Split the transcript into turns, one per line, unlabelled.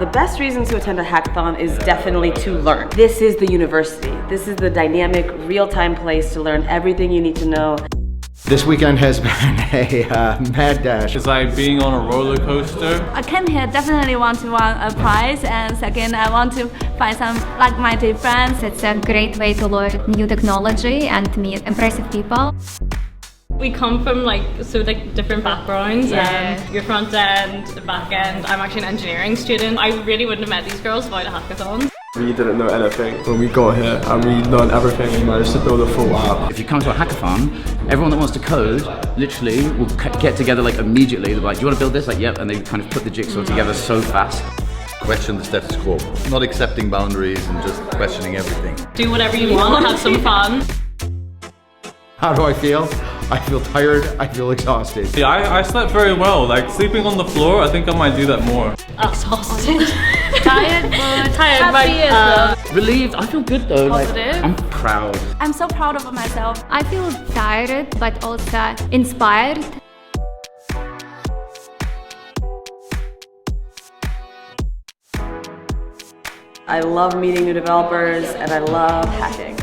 The best reason to attend a hackathon is definitely to learn. This is the university. This is the dynamic, real-time place to learn everything you need to know.
This weekend has been a mad dash.
It's like being on a roller coaster.
I came here definitely want to win a prize, and second, I want to find some like-minded friends.
It's a great way to learn new technology and meet impressive people.
We come from different backgrounds. You're front end, back end. I'm actually an engineering student. I really wouldn't have met these girls without a hackathon.
We didn't know anything when we got here, and we learned everything and managed to build a full app.
If you come to a hackathon, everyone that wants to code literally will get together like immediately. They're like, do you want to build this? Like, yep, and they kind of put the jigsaw together so fast.
Question the status quo, not accepting boundaries and just questioning everything.
Do whatever you want, have some fun.
How do I feel? I feel tired, I feel exhausted.
Yeah, I slept very well. Like sleeping on the floor, I think I might do that more.
Exhausted.
Tired, but
Tired,
Relieved, I feel good though.
Positive.
Like, I'm proud.
I'm so proud of myself.
I feel tired, but also inspired.
I love meeting new developers and I love hacking.